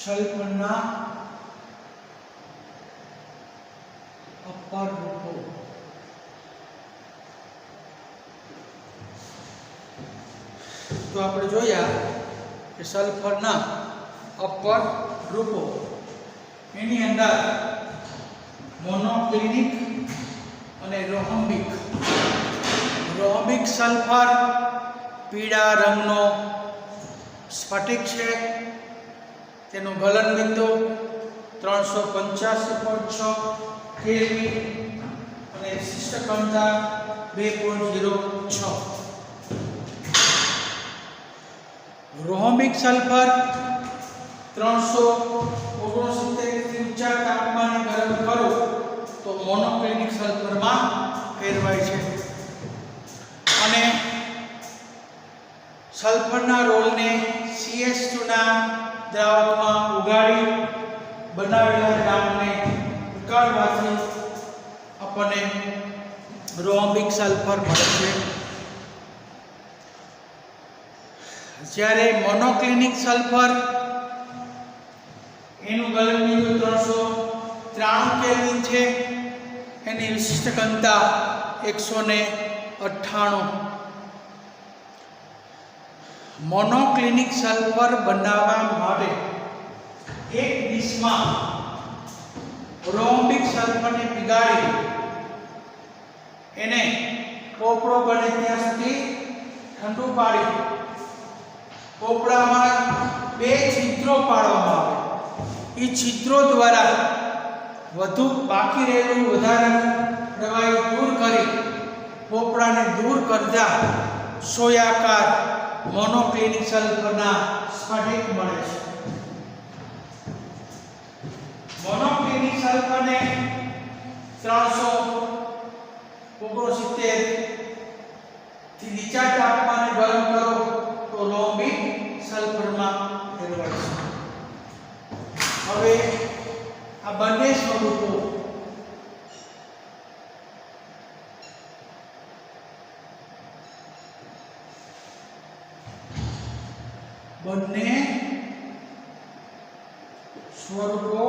સલ્ફરના upper રૂપો. તો આપણે જોયા કે સલ્ફરના અપર રૂપો એની અંદર મોનોક્લિનિક અને રોહમ્બિક. રોહમ્બિક સલ્ફર પીળા રંગનો સ્ફટિક છે. તેનું ગલનબિંદુ 385.6 કેલ્વિન અને વિશિષ્ટ ઘનતા 2.06. રોહમ્બિક સલ્ફર 369 થી ઊંચા તાપમાને ગરમ કરો તો મોનોક્લિનિક સલ્ફરમાં ફેરવાય છે અને સલ્ફરના રોલને CH2 ના દ્રાવકમાં ઉગાડી બનાવેલા દ્રાવણને ઉકાળવાથી આપણને રોહમ્બિક સલ્ફર મળે છે. જ્યારે મોનોક્લિનિક સલ્ફર એનું ગલનબિંદુ 393 કેલ્વિન છે. એની વિશિષ્ટ ઘનતા 198. મોનોક્લિનિક સલ્ફર બનાવવા માટે એક ડીશમાં રોહમ્બિક સલ્ફરને પીગાળી એને પોપડો બને ત્યાં સુધી ઠંડુ પાડી પોપડામાં 2 છિદ્રો પાડવામાં આવે. એ છિદ્રો દ્વારા વધુ બાકી રહેલું વધારાનું પ્રવાહી દૂર કરી પોપડાને દૂર કરતા સોયાકાર મોનોક્લિનિક સલ્ફરના સ્ફટિક મળે છે. મોનોક્લિનિક સલ્ફરને 369 થી નીચા તાપમાને ગરમ કરો તો રોહમ્બિક સલ્ફરમાં ફેરવાય છે. હવે આ બંને સ્વરૂપો સ્વરૂપો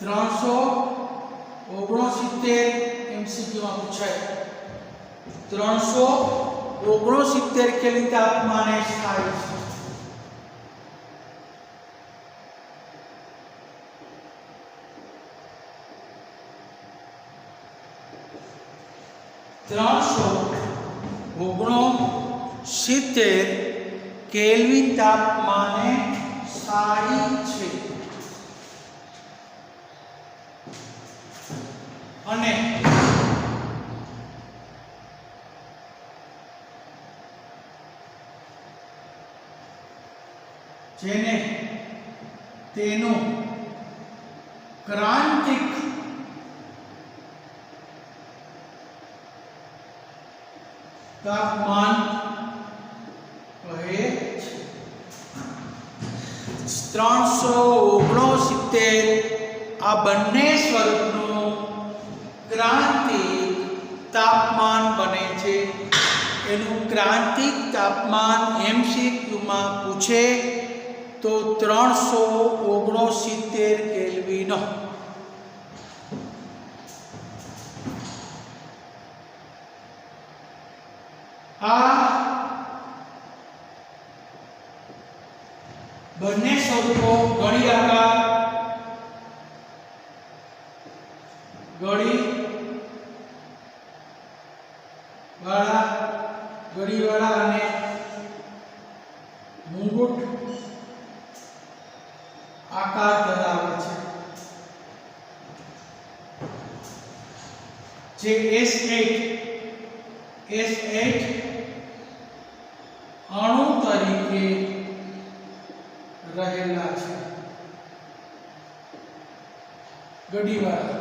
369 MCQ માં પૂછાય. 369 કેલ્વિન તાપમાને સ્થાયી છે. કેલ્વિન તાપમાને સ્થાયી છે અને જેને તેનું ક્રાંતિક તાપમાન કહે છે. 369 આ બંને સ્વરૂપનું ક્રાંતિક તાપમાન બને છે. એનું ક્રાંતિક તાપમાન MCQ માં પૂછે તો 369 કેલ્વિન. આ બંને સ્વરૂપો ગળી આકાર ગળીવાળા અને મુંગટ આકાર ધરાવે છે. જે S8 અણુ તરીકે રહેલા છે. ગડીવાળા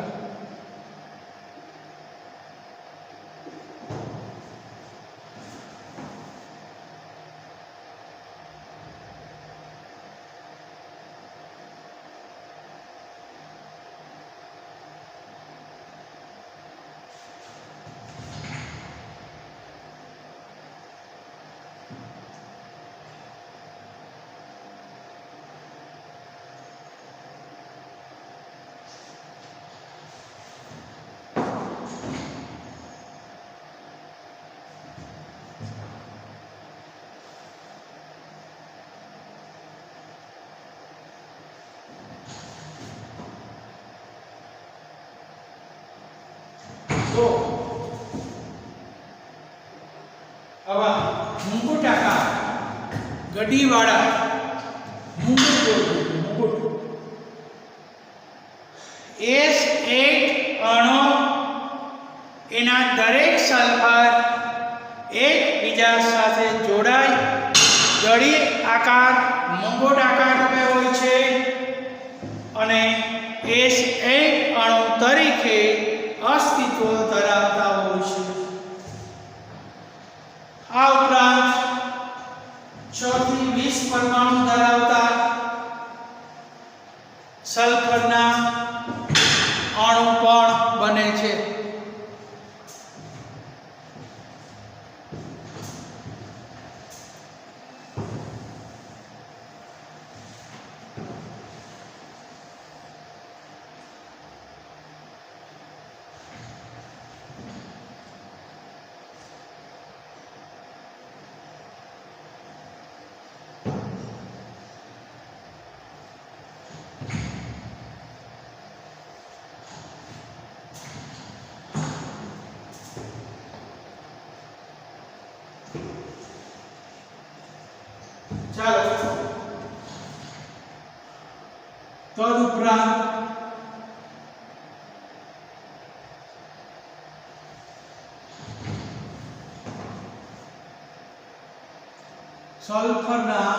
તો આવા મુકુટાકાર ગડીવાળા મુકુટ S8 અણુ એના દરેક સલ્ફર એકબીજા સાથે જોડાઈ ગળી આકાર મુંગોટ આકાર રૂપે હોય છે અને S8 અણુ તરીકે અસ્તિત્વ ધરાવતા હોય છે. આ ઉપરાંત 6 થી 20 પરમાણુ ધરાવતા સલ્ફરના અણુ પણ બને છે. ચાલો તદુપરાંત સલ્ફરના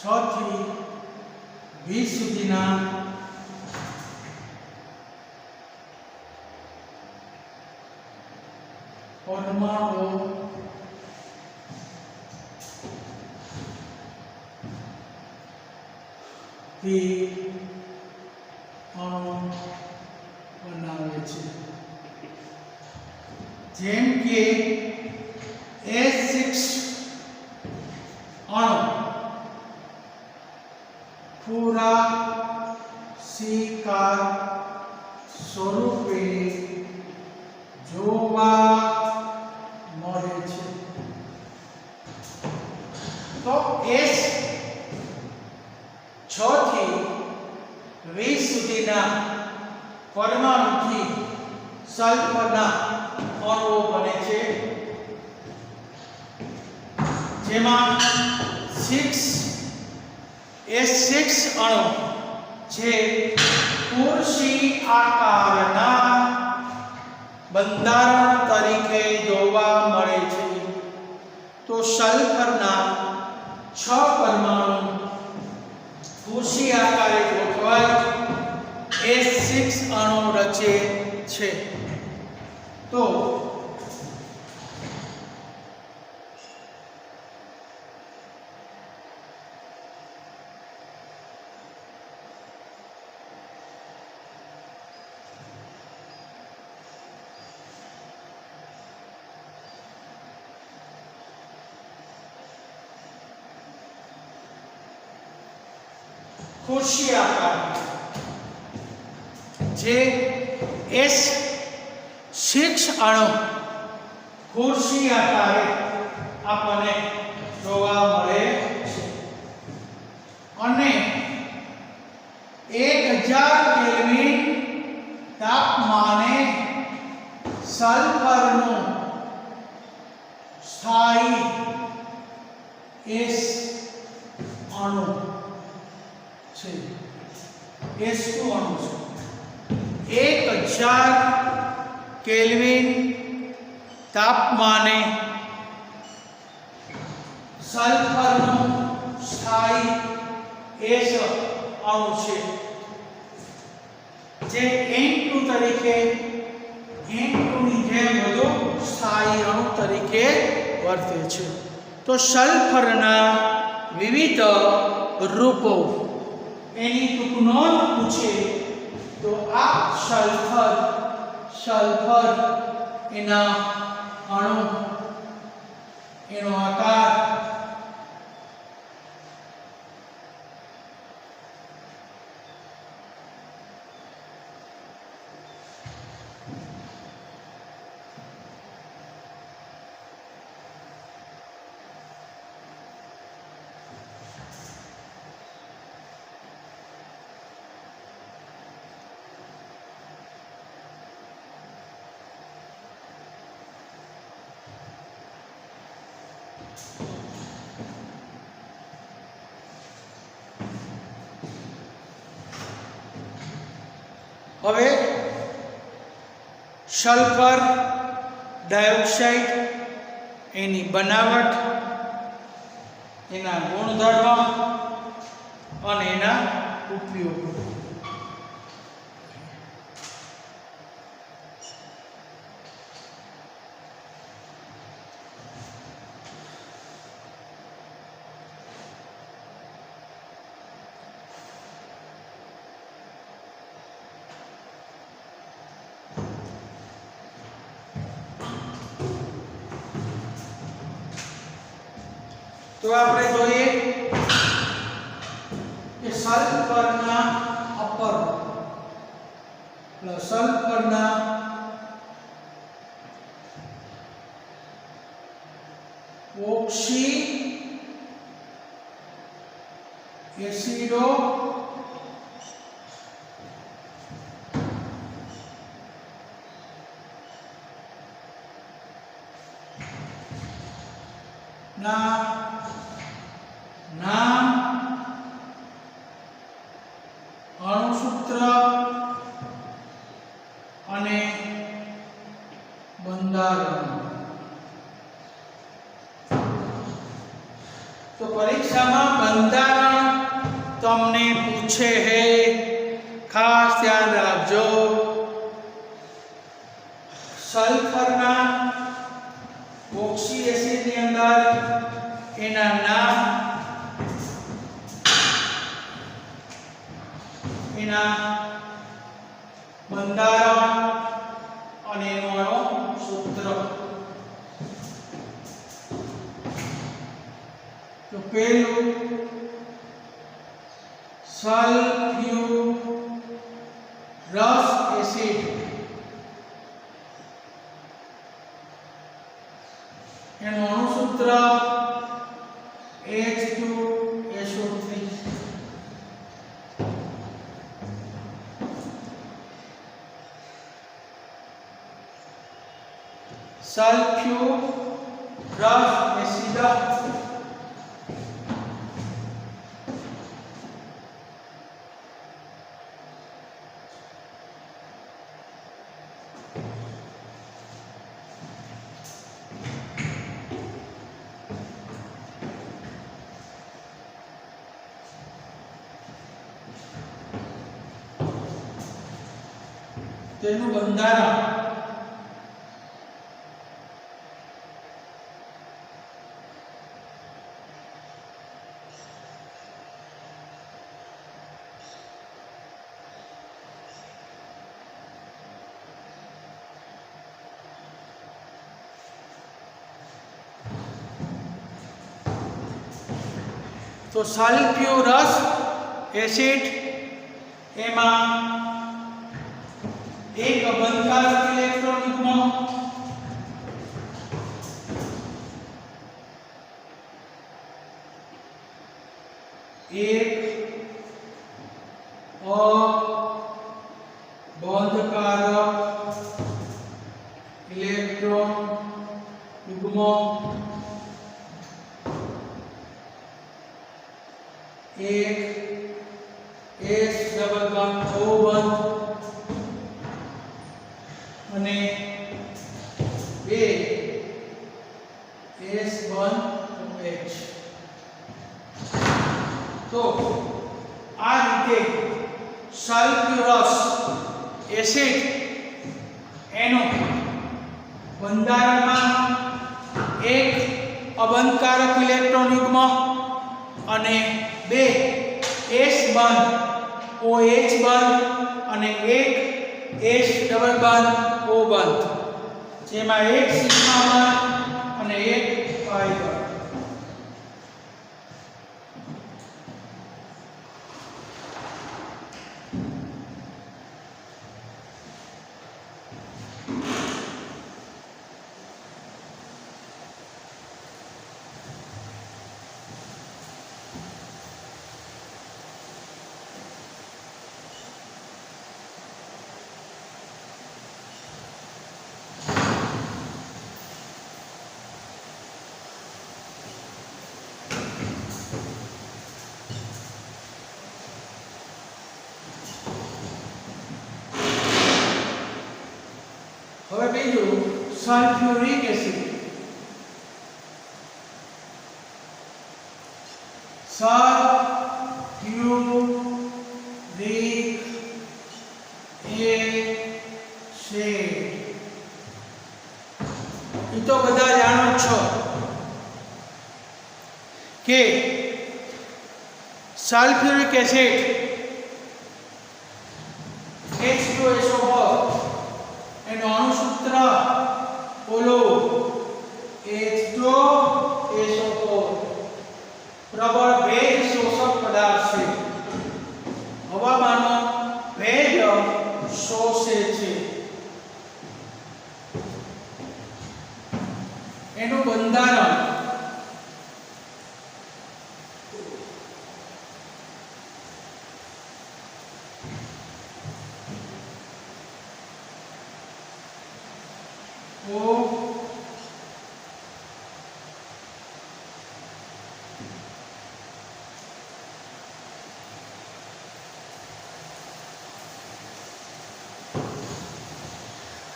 6 થી 20 સુધીના પરમાણુ અણુ બનાવે છે. જેમ કે S6 અણુ પૂરા શિકાર સ્વરૂપે જોવા મળે છે. તો S 6 થી 20 સુધીના પરમાણુથી સલ્ફરના અણુઓ બને છે, જેમાં S6 અણુ જે ખુરશી આકારના બંધારણ તરીકે જોવા મળે છે. તો સલ્ફરના 6 પરમાણુ ખુરશી આકારે ગોઠવાય S6 અણુ રચે છે. તો ખુરશી આકાર જે S6 અણુ ખુરશી આકારે આપણને જોવા મળે છે અને 1000 કેલ્વિન તાપમાને સલ્ફરનું સ્થાયી S અણુ છે, S2 અણુ છે. 1000 કેલ્વિન તાપમાને સલ્ફરનું સ્થાયી S અણુ છે, જે N2 તરીકે N2 ની જેમ વધુ સ્થાયી અણુ તરીકે વર્તે છે. તો સલ્ફરના વિવિધ રૂપો એની ટૂંક નોંધ પૂછે તો આ સલ્ફર એના અણુ, એનો આકાર, હવે સલ્ફર ડાયોક્સાઇડ એની બનાવટ, એના ગુણધર્મ અને એના ઉપયોગો. તો આપણે જોઈએ કે સલ્ફરના અપર પ્લસ સલ્ફરના ઓક્સી એસિડો ના નામ, અણુસૂત્ર અને બંધારણ. તો પરીક્ષામાં બંધારણ તમને પૂછે હે, ખાસ ધ્યાન રાખજો. સલ્ફરના ઓક્સી એસિડની અંદર એના નામ, એના બંધારણ અને એનું અણુસૂત્ર. તો પહેલું સલ્ફ્યુરસ એસિડ, એનું અણુસૂત્ર H2SO3. સલ્ફ્યુરસ એસિડ તેનું બંધારણ તો સલ્ફ્યુરસ એસિડ એમાં એક બંધકારક ઇલેક્ટ્રોન યુગ્મ, એક અબંધકારક ઇલેક્ટ્રોન યુગ્મ, એક S ડબલ બોન્ડ O બંધ અને બે S બંધ H. તો આ રીતે સલ્ફ્યુરસ એસિડ એનું બંધારણમાં એક અબંધકારક ઇલેક્ટ્રોન યુગ્મ અને બે S બંધ OH બંધ અને એક S ડબલ બંધ O બંધ, જેમાં એક સિગ્મા બંધ અને એક પાઈ બંધ. ત્રીજું સલ્ફ્યુરિક એસિડ. Sulphuric acid. એ તો બધા જાણો છો કે સલ્ફ્યુરિક એસિડ H2SO4 એનું અણુસૂત્ર બોલો H2SO4 પ્રબળ ભેજ શોષક પદાર્થ છે. હવામાનનો ભેજ શોષે છે. એનું બંધારણ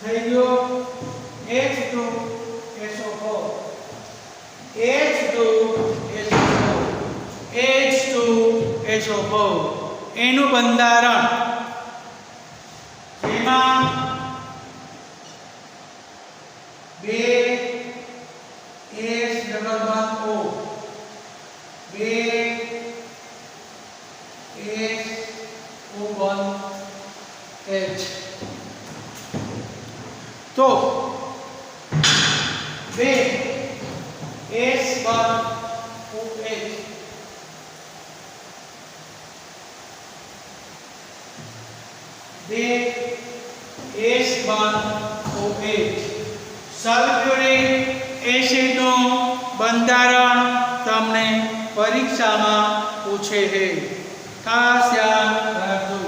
થઈ ગયો H2SO4. H2SO4 એનું બંધારણ જેમાં બે S ડબલ બોન્ડ O, બે S O બોન્ડ H. તો બે S બોન્ડ OH બે S બોન્ડ OH સલ્ફ્યુરિક એસિડનું બંધારણ તમને પરીક્ષામાં પૂછે છે. ખાસ યાદ રાખજો.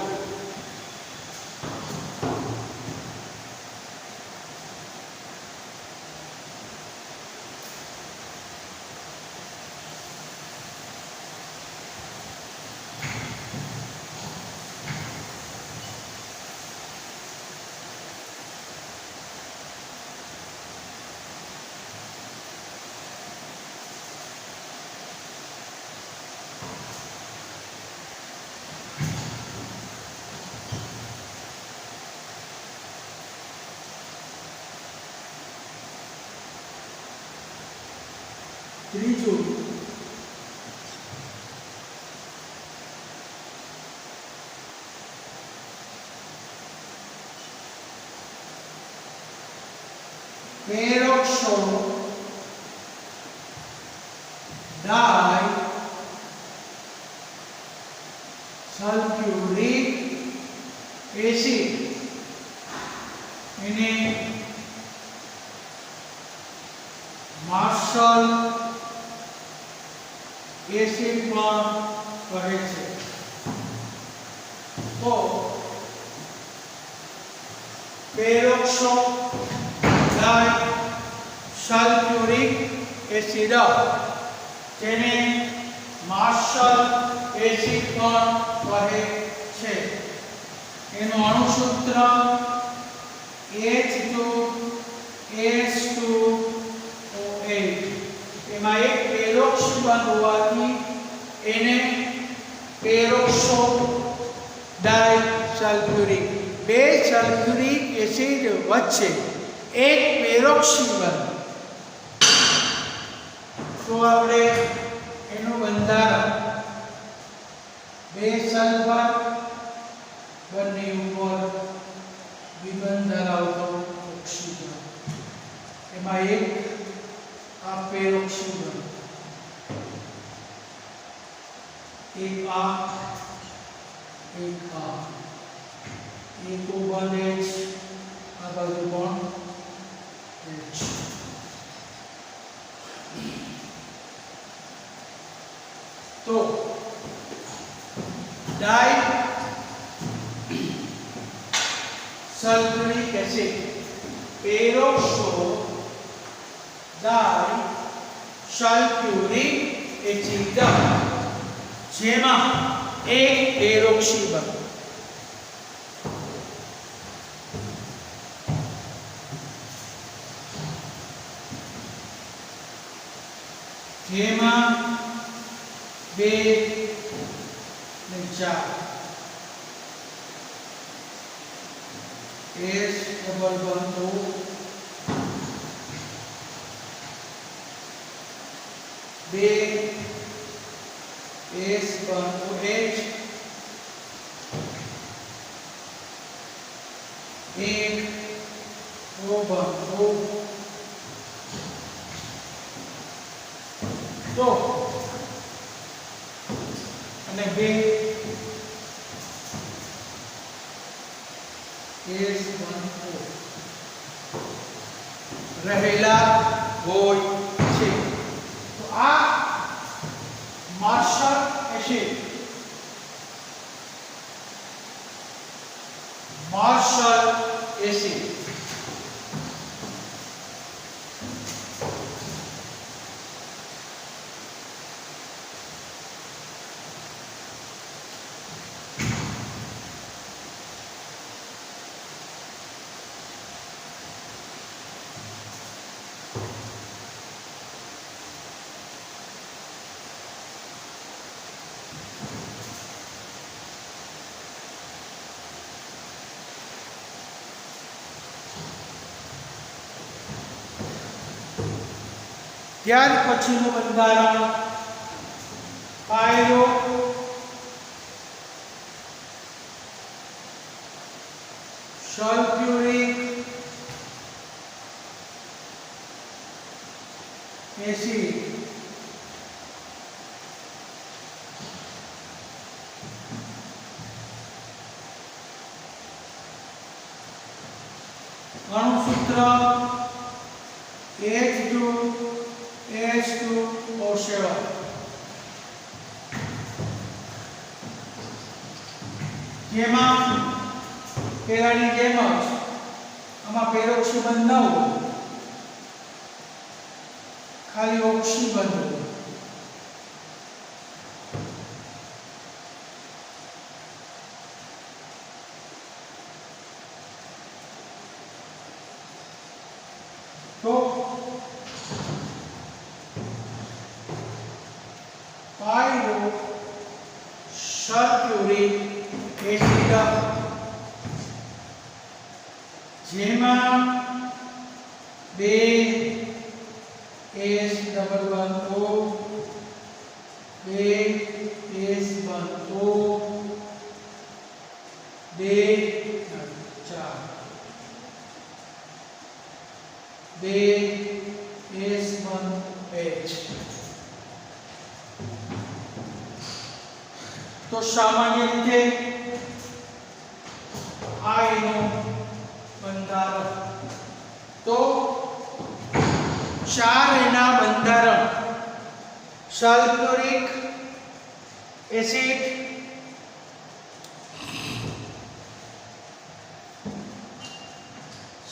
ત્રીજું પેરોક્સો ડાઈ સલ્ફ્યુરિક એસિડ. એને માર્શલ એસિડ પણ કહે છે. તો પેરોક્સો ડાઈ સલ્ફ્યુરિક એસિડ જેને માર્શલ એસિડ પણ કહે છે. એનું અણુસૂત્ર H2S2O8. એમાં એક પેરોક્સી બંધ હોવાથી એને પેરોક્સો ડાઇસલ્ફ્યુરિક. બે સલ્ફ્યુરિક એસિડ વચ્ચે એક પેરોક્સી બંધ. તો આપણે એનું બંધારણ બે સલ્ફર બંને ઉપર વિબંધ ધરાવતો ઓક્સિજન. એમાં એક આ પેરોક્સી બંધ, એક આ એક બંધ H, આ બાજુ પણ H. તો ડાઈ સલ્ફ્યુરિક એસિડ પેરોક્સો ડાઈ સલ્ફ્યુરિક એસિડ જેમાં એક પેરોક્સી બંધ. જેમાં 2 ને 4 S ડબલ બનતો બે S બનતો H એક O બનતો તો અને બે S બનતો રહેલા હોય છે. તો આ માર્શલ એસિડ ત્યાર પછીનું બંધારણ પાયરો સલ્ફ્યુરિક એસિડ અણુસૂત્ર H2O7 જેમાં પેલાની જેમ જ આમાં પેરોક્સી બંધ ન હોય, ખાલી ઓક્સી બંધ હોય. તો પાયરો સલ્ફ્યુરિક એસિડ જેમાં 2S ડબલ બનતો 2S બનતો 2 4 2S બનતો H. તો સામાન્ય રીતે આ એનું બંધારણ. તો ચાર એના બંધારણ sulphuric acid,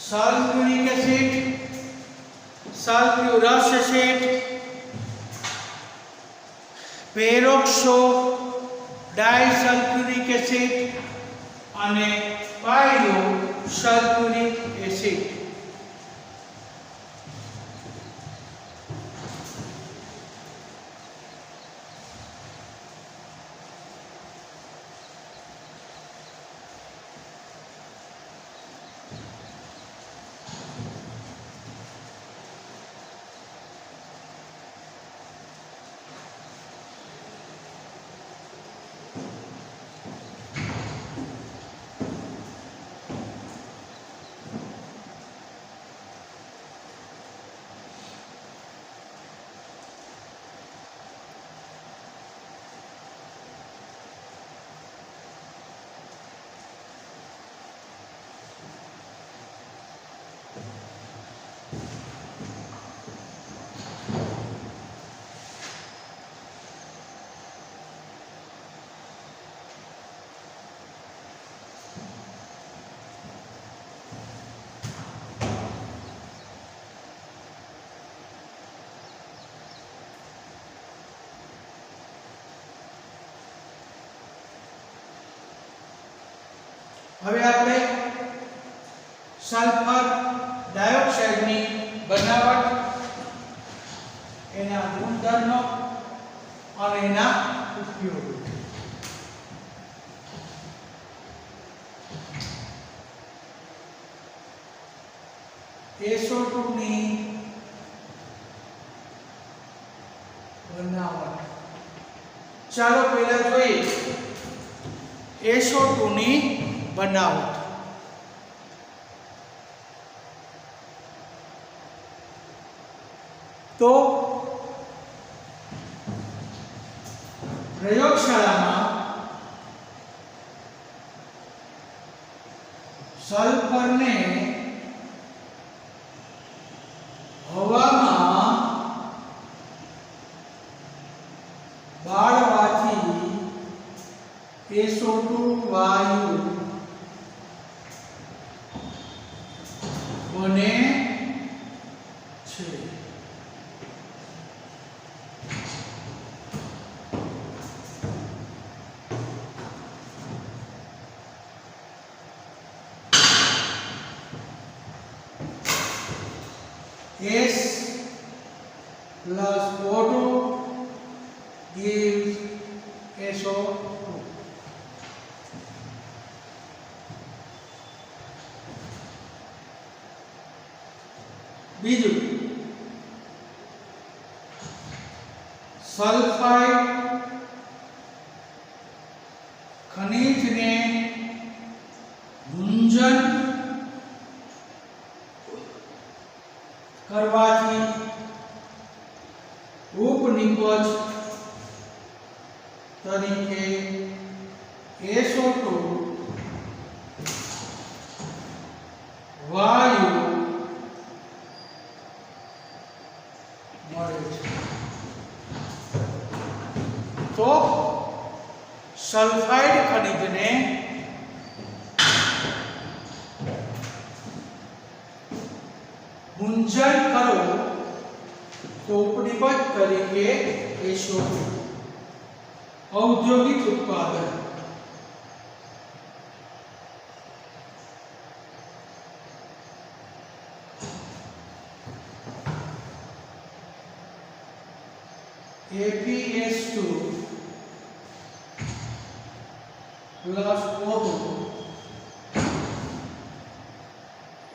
sulphuric acid, sulphurous acid, peroxo disulphuric acid અને પાયરો સલ્ફ્યુરિક એસિડ. હવે આપણે સલ્ફર ડાયોક્સાઇડની બનાવટ એના ગુણધર્મો અને એના ઉપયોગો. SO2 ની બનાવટ. ચાલો પહેલા જોઈએ SO2 ની બનાવટ. તો પ્રયોગશાળામાં સલ્ફરને હવામાં બાળવાથી SO2 વાયુ બને છે. S plus O2 gives SO2. બીજું, સલ્ફાઇડ ખનિજને ગુંજન કરવાથી ઉપનિપજ તરીકે SO2 વાયુ મળે છે. તો સલ્ફાઇડ ખનિજને ગુંજન કરો તો ઉપનિપજ તરીકે SO2. ઔદ્યોગિક ઉત્પાદન. APS2 plus O2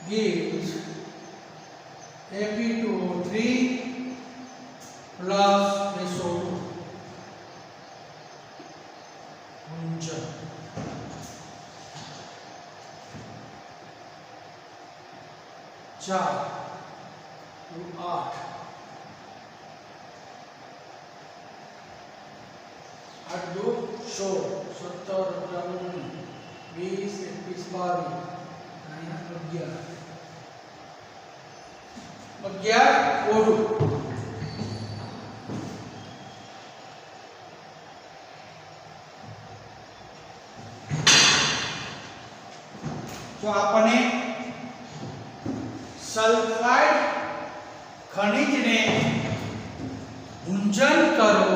gives Fe2O3 plus SO2. ગુંજન. ચાર 8 8 2 16 17 18 20 21 22 અહીંયા 11 ઓરું. તો આપણે સલ્ફાઇડ ખનિજને ગુંજન કરો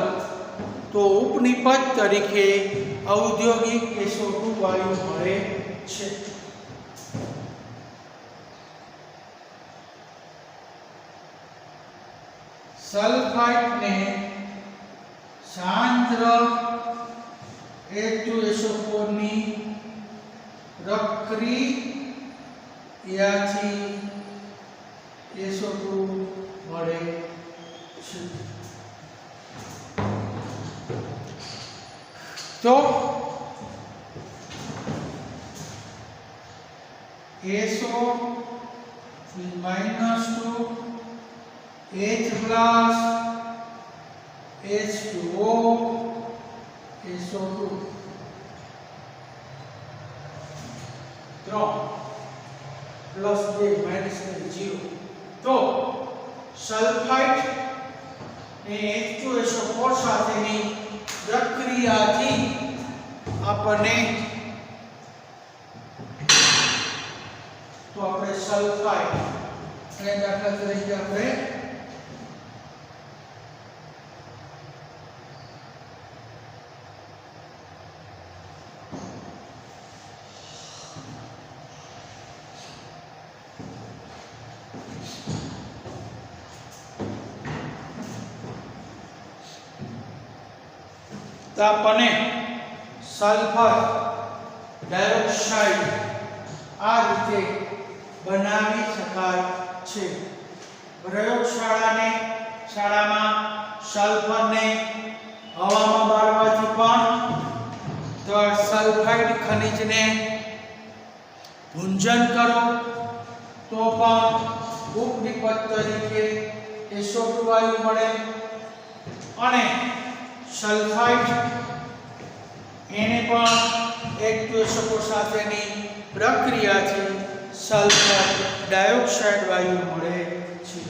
તો ઉપનિપજ તરીકે ઔદ્યોગિક SO2 વાયુ મળે છે. સલ્ફાઇડને સાંદ્ર H2SO4 ની પ્રક્રિયાથી SO2 મળે છે. તો SO -2 H plus H2O SO2 plus 2 minus 0. તો સલ્ફાઇડ ને H2SO4 સાથેની પ્રક્રિયાથી આપણને તો આપણે સલ્ફાઇડ અને દાખલા તરીકે આપણે તો આપણને સલ્ફર ડાયોક્સાઇડ આ રીતે બનાવી શકાય છે. શાળામાં સલ્ફરને હવામાં બાળવાથી પણ તો સલ્ફાઇડ ખનિજને ભૂંજન કરો તો પણ ઉપનિપત તરીકે SO2 વાયુ મળે અને સલ્ફાઇડ એને પણ એક સાથેની પ્રક્રિયાથી સલ્ફર ડાયોક્સાઇડ વાયુ મળે છે.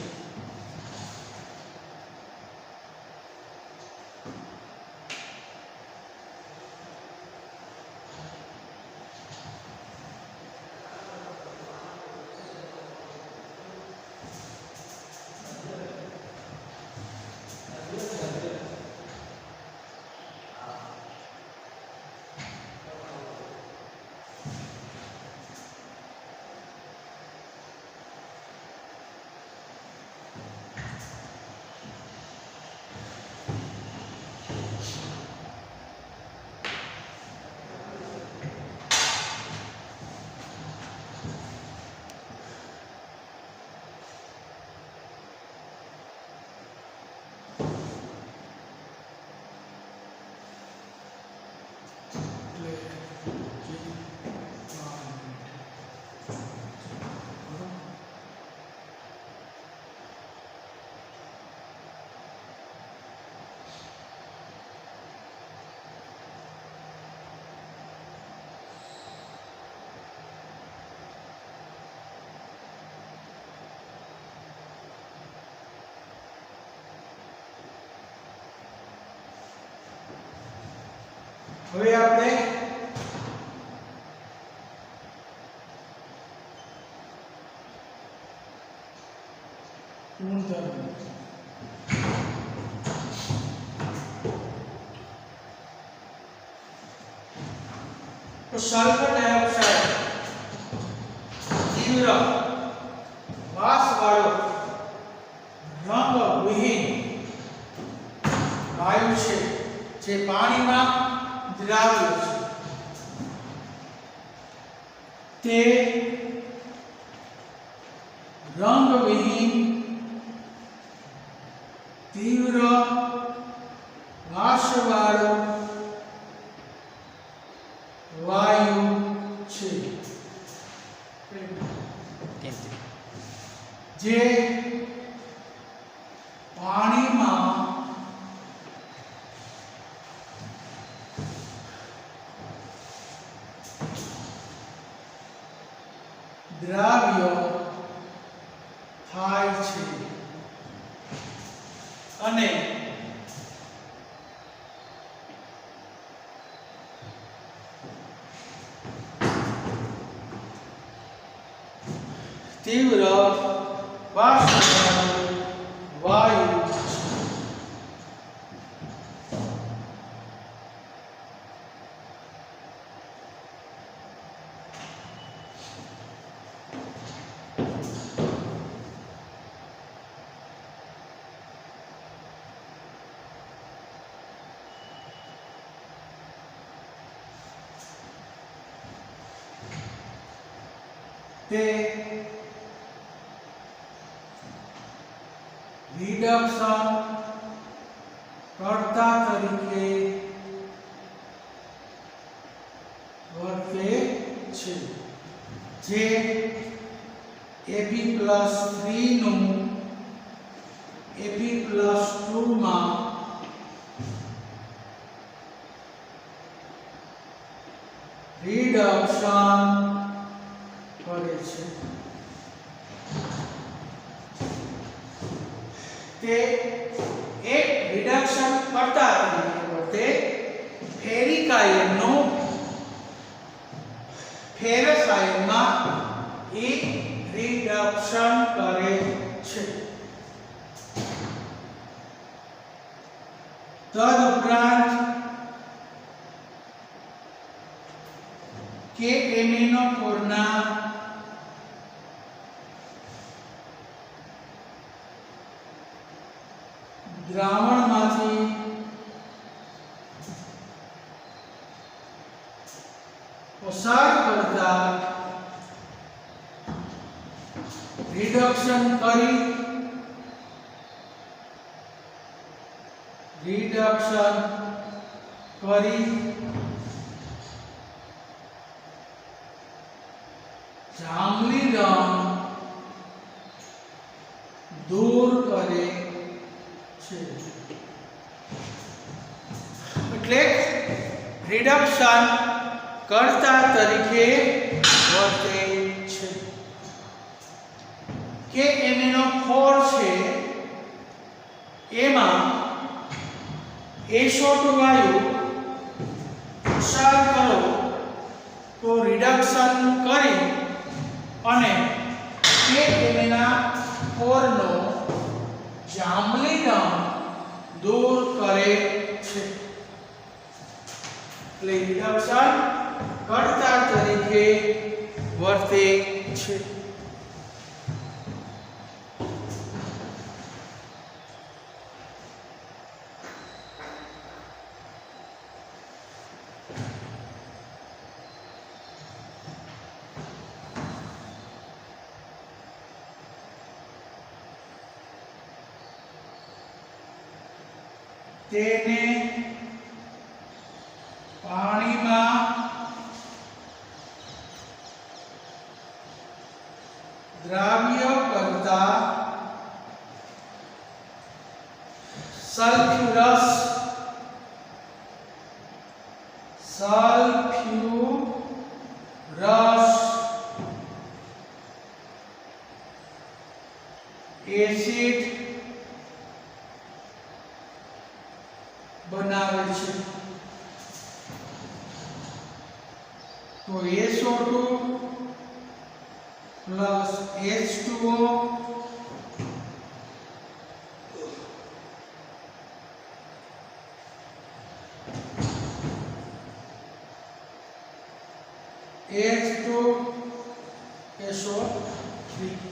હવે આપણે સલ્ફર ડાયોક્સાઇડ તીવ્ર વાસવાળો રંગવિહીન વાયુ છે જે પાણીમાં દ્રાવ્ય છે. તે રંગવિહીન તીવ્ર વાસવાળો વાયુ છે જે પાણીમાં દ્રાવ્ય થાય છે અને તીવ્ર વાસવાળો વાયુ તે રિડક્શન કર્તા તરીકે વર્તે છે જે Ab+3 નું Ab+2 માં રિડક્શન કરે છે. તે એક રિડક્શન કરતા તરીકે વર્તે ફેરિક આયનનો ફેરસ આયનમાં એક રિડક્શન કરે છે. તદુપરાંત કે MnO4 ના દ્રાવણમાંથી करता रिडक्शन करी जांबली रंग दूर करे छे। એટલે રિડક્શન કરતા તરીકે વર્તે છે કે એનો ખોળ છે એમાં SO2 વાયુ પસાર કરો તો રિડક્શન કરી અને તે એના ખોળનો જાંબલી રંગ દૂર કરે છે। એટલે રિડક્શન કરતા તરીકે વર્તે છે। તેને પાણીમાં દ્રાવ્ય કરતા સલ્ફ્યુરસ એસિડ बनावे छे। तो SO2 प्लस H2O H2SO3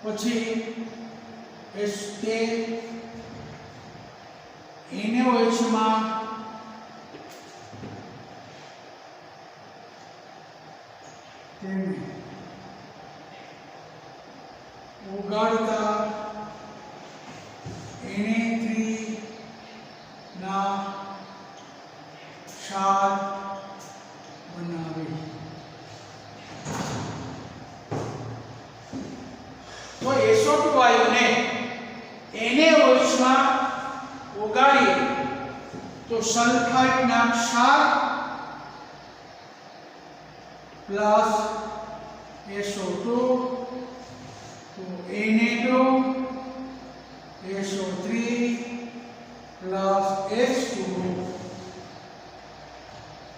પછી તે NaOH માં તેને ઓગાળતા Na3 ના ક્ષાર બનાવે। तो SO2 वायु ने NaOH में ओगाळीए तो सल्फाइड ना क्षार प्लस SO2 तो Na2 SO3 प्लस H2O।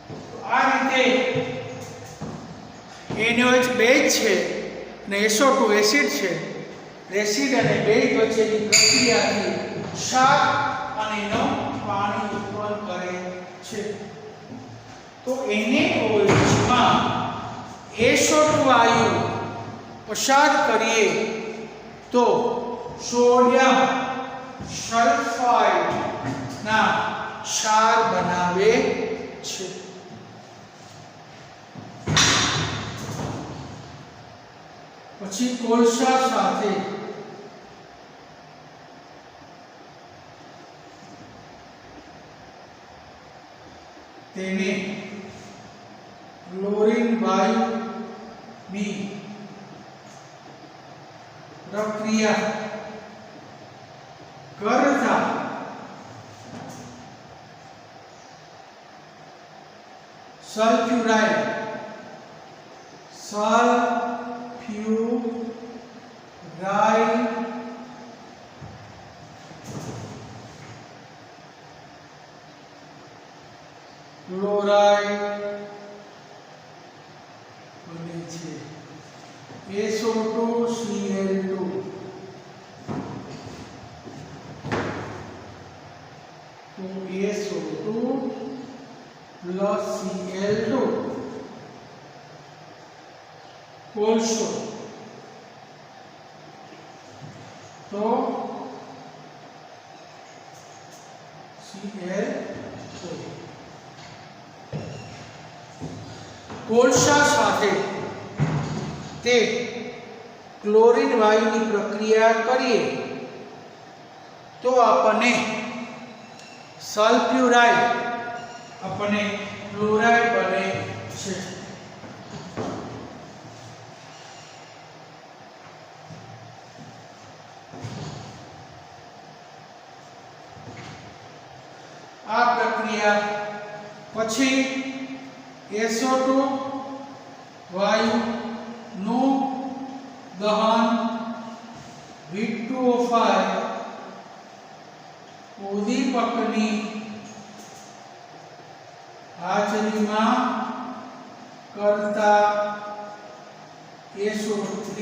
तो आ रीते NaOH बेज छे ने SO2 एसिड छे। एसिड અને બેઝ વચ્ચેની પ્રક્રિયાથી ક્ષાર અને એનો પાણી ઉત્પન્ન કરે છે। તો NaOH માં SO2 વાયુ પસાર કરીએ તો સોડિયમ સલ્ફાઇડ ના ક્ષાર બનાવે છે। પછી કોલસા સાથે તેને ક્લોરીન વાયુ ની પ્રક્રિયા કરતા સલ્ફ્યુરાઇડ ક્લોરાઇડ બને છે SO2Cl2 તો SO2 plus Cl2 કોલસો તો Cl2 કોલસા સાથે તે ક્લોરીન વાયુની પ્રક્રિયા કરીએ તો આપણને સલ્ફ્યુરાઇડ આપણને ક્લોરાઇડ બને છે. આ પ્રક્રિયા પછી SO2 વાયુનું દહન V2O5 ઉદ્દીપકની હાજરીમાં કરતા SO3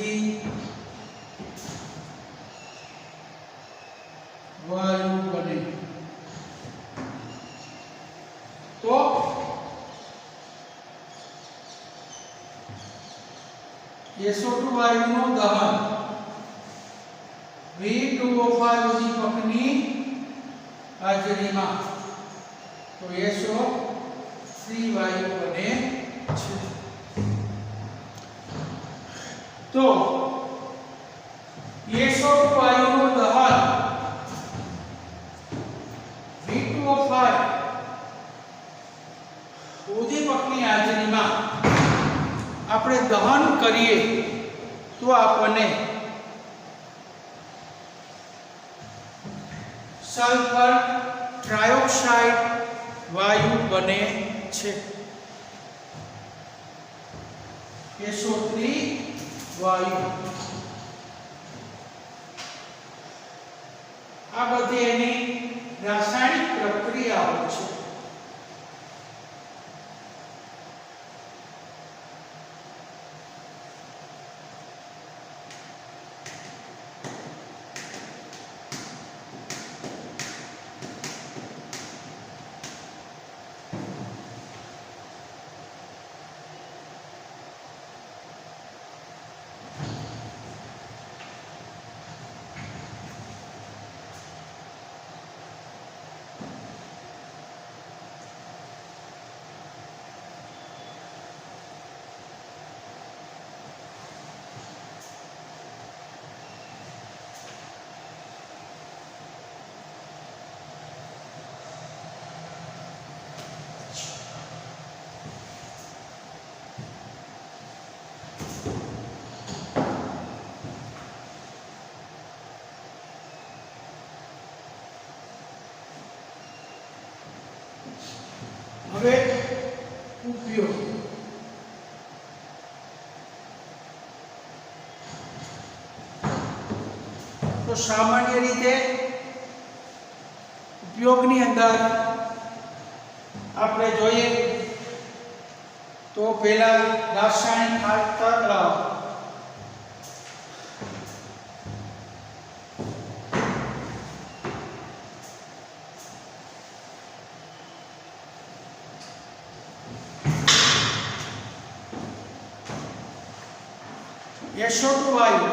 વાયુ બને. તો SO2 વાયુનું દહન V2O5 ઉદ્દીપકની હાજરીમાં તો SO3 વાયુ બને છે. તો SO2 વાયુનું દહન V2O5 ઉદ્દીપકની હાજરીમાં આપણે દહન કરીએ તો આપણને સલ્ફર ટ્રાયોક્સાઇડ વાયુ બને છે SO3 વાયુ. આ બધી એની રાસાયણિક પ્રક્રિયાઓ છે. હવે ઉપયોગ તો સામાન્ય રીતે ઉપયોગની અંદર આપણે જોઈએ તો પહેલા રાસાયણિક ખાતર SO2 વાયુ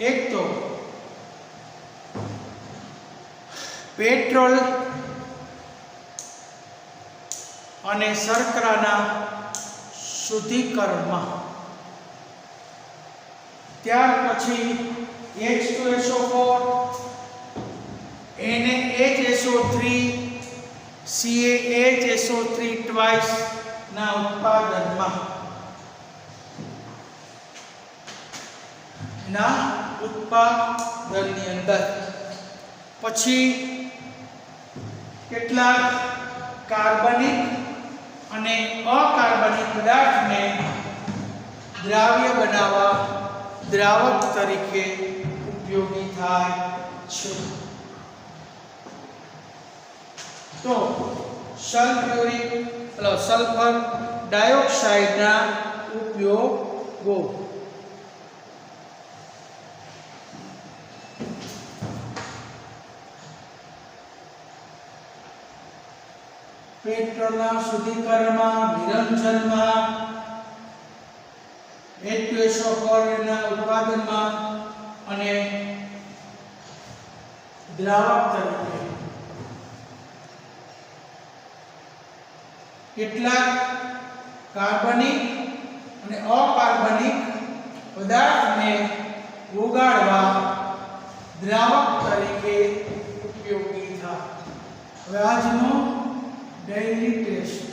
એક તો પેટ્રોલ અને શર્કરાના શુદ્ધિકરણમાં, ત્યાર પછી H2SO4 NaHSO3 CaHSO3 ટ્વાઇસ ના ઉત્પાદનમાં ના ઉત્પાદનની અંદર. પછી કેટલાક કાર્બનિક અને અકાર્બનિક પદાર્થને દ્રાવ્ય બનાવવા દ્રાવક તરીકે ઉપયોગી થાય છે. તો સલ્ફર ડાયોક્સાઇડના ઉપયોગો. પેટ્રોલના શુદ્ધિકરણમાં, નિરંજનમાં, H2SO4ના ઉત્પાદનમાં અને દ્રાવક તરીકે. કેટલાક કાર્બનિક અને અકાર્બનિક પદાર્થને ઓગાળવા દ્રાવક તરીકે ઉપયોગી થાય. હવે આજનો ડેઇલી ટેસ્ટ.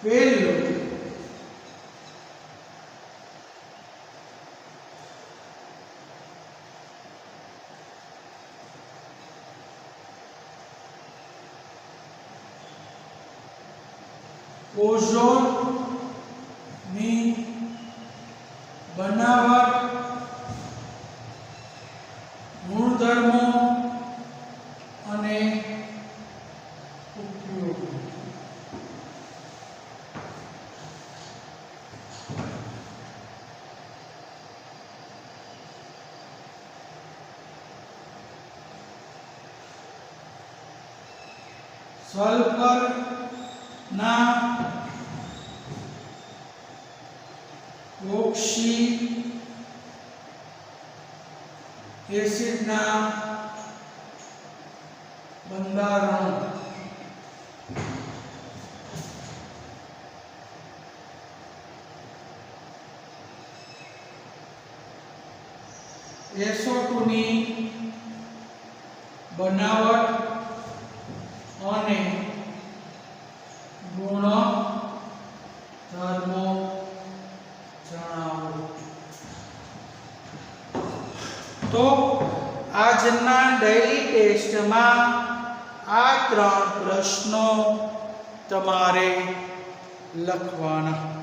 પહેલું ઓઝોનની બનાવટ, ગુણધર્મો અને ઉપયોગ. સલ્ફર ના ઓક્સી એસિડના બંધારણ. SO2 ની બનાવટ અને ગુણધર્મો જણાવો. તો આજના ડેઇલી ટેસ્ટમાં આ 3 પ્રશ્નો તમારે લખવાના.